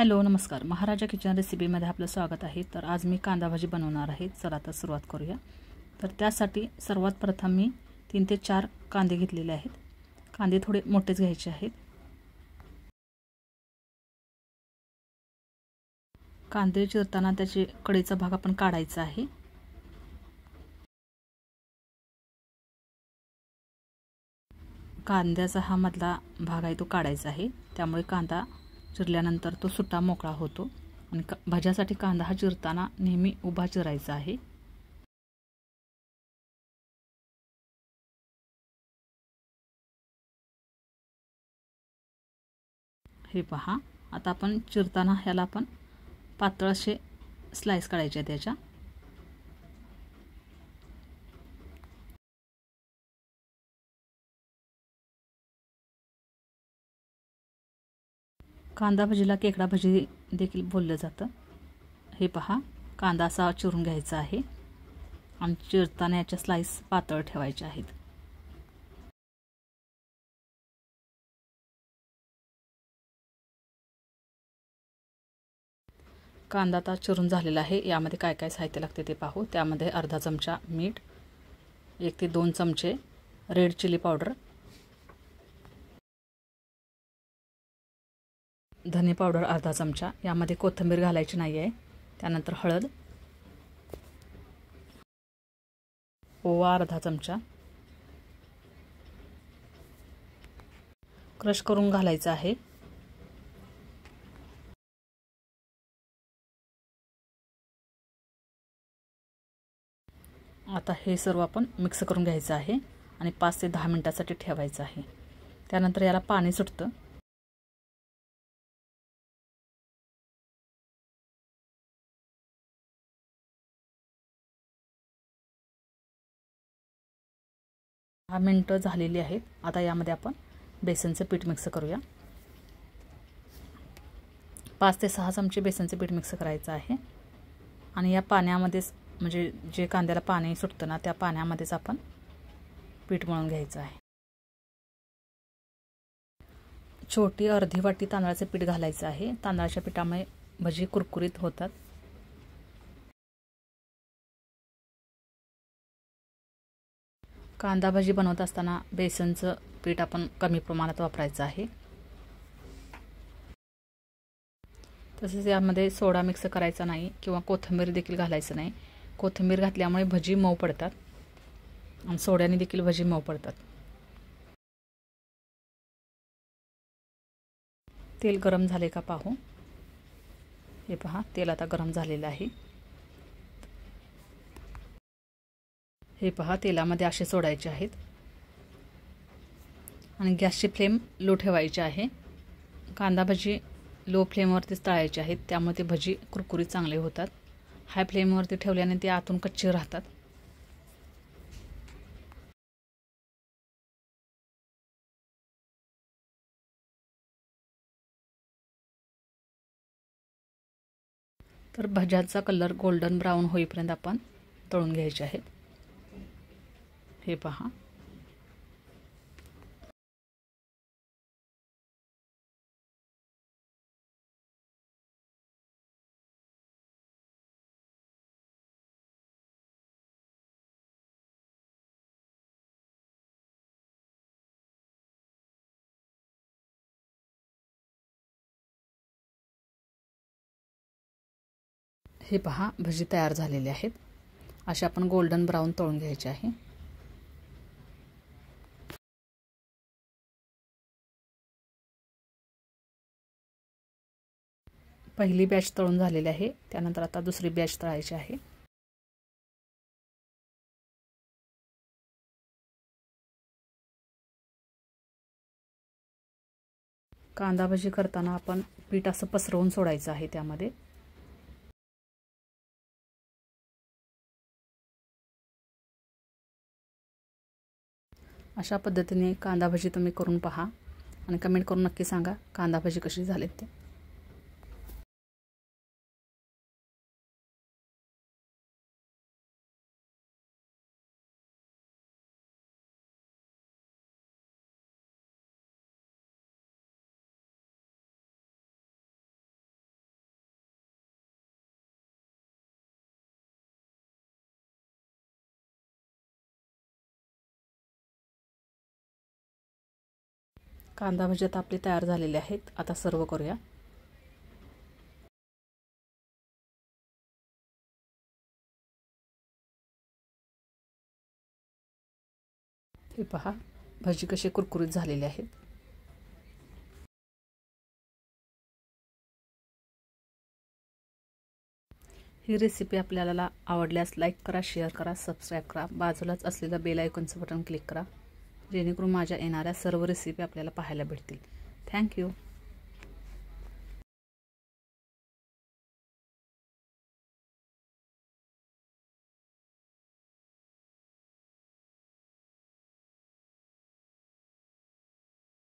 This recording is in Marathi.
हॅलो नमस्कार, महाराजा किचन रेसिपीमध्ये आपलं स्वागत आहे। तर आज मी कांदा भाजी बनवणार आहे। चला आता सुरुवात करूया। तर त्यासाठी सर्वात प्रथम मी 3 ते 4 कांदे घेतलेले आहेत। कांदे थोडे मोठेच घ्यायचे आहेत। कांदे चिरताना त्याचे कडेचा भाग आपण काढायचा आहे। कांद्याचा हा मधला भाग आहे तो काढायचा आहे, त्यामुळे कांदा चिरल्यानंतर तो सुट्टा मोकळा होतो। आणि भाज्यासाठी कांदा हा चिरताना नेहमी उभा चिरायचा आहे। हे पहा, आता आपण चिरताना ह्याला आपण पातळ असे स्लाइस काढायचे त्याच्या। कांदा भाजीला केकडा भाजी देखील बोललं जातं। हे पहा, कांदा असा चिरून घ्यायचा आहे आणि चिरताना याच्या स्लाइस पातळ ठेवायचे आहेत। कांदा आता चिरून झालेला आहे। यामध्ये काय काय साहित्य लागते ते पाहू। त्यामध्ये अर्धा चमचा मीठ, 1 ते 2 चमचे रेड चिली पावडर, धने पावडर अर्धा चमचा, यामध्ये कोथिंबीर घालायची नाही आहे। त्यानंतर हळद, ओवा अर्धा चमचा, क्रश करून घालायचा आहे। आता हे सर्व आपण मिक्स करून घ्यायचं आहे आणि 5 ते 10 मिनिटांसाठी ठेवायचं आहे। त्यानंतर याला पाणी सुटतं। दहा मिनिटं झालेली आहेत। आता यामध्ये आपण बेसनचं पीठ मिक्स करूया। 5 ते 6 चमचे बेसनचं पीठ मिक्स करायचं आहे आणि या पाण्यामध्येच, म्हणजे जे कांद्याला पाणी सुटतं ना, त्या पाण्यामध्येच आपण पीठ मळून घ्यायचं आहे। छोटी अर्धी वाटी तांदळाचे पीठ घालायचं आहे। तांदळाच्या पिठामुळे भजी कुरकुरीत होतात। कांदा भाजी बनवत असताना बेसनचं पीठ आपण कमी प्रमाणात वापरायचं आहे। तसेच यामध्ये सोडा मिक्स करायचा नाही किंवा कोथिंबीर देखील घालायचं नाही। कोथिंबीर घातल्यामुळे भजी मऊ पडतात आणि सोड्याने देखील भजी मऊ पडतात। तेल गरम झाले का पाहू। हे पहा, तेल आता गरम झालेलं आहे। हे पहा, तेलामध्ये असे सोडायचे आहेत आणि गॅसची फ्लेम लो ठेवायची आहे। कांदा भजी लो फ्लेमवरतीच तळायचे आहेत, त्यामुळे ते भजी कुरकुरीत चांगले होतात। हाय फ्लेमवरती ठेवल्याने ते आतून कच्चे राहतात। तर भाज्याचा कलर गोल्डन ब्राऊन होईपर्यंत आपण तळून घ्यायचे आहेत। हे पहा, हे पहा, भजी तयार झालेले आहेत। अशा आपण गोल्डन ब्राऊन तळून घ्यायचे आहे। पहिली बॅच तळून झालेली आहे, त्यानंतर आता दुसरी बॅच तळायची आहे। कांदा भजी करताना आपण पीठ असं पसरवून सोडायचं आहे त्यामध्ये। अशा पद्धतीने कांदा भजी तुम्ही करून पहा आणि कमेंट करून नक्की सांगा कांदा भजी कशी झालीत ते। कांदा भजी आता आपले तयार झालेले आहेत. आता सर्व करूया. हे पहा, भजी कसे कुरकुरीत झालेले आहेत. ही रेसिपी आपल्याला आवडल्यास लाईक करा, शेअर करा, सबस्क्राईब करा. बाजूलाच असलेलं बेल आयकॉनचं बटन क्लिक करा, जेणेकरून माझ्या येणाऱ्या सर्व रेसिपी आपल्याला पाहायला भेटतील. थँक्यू.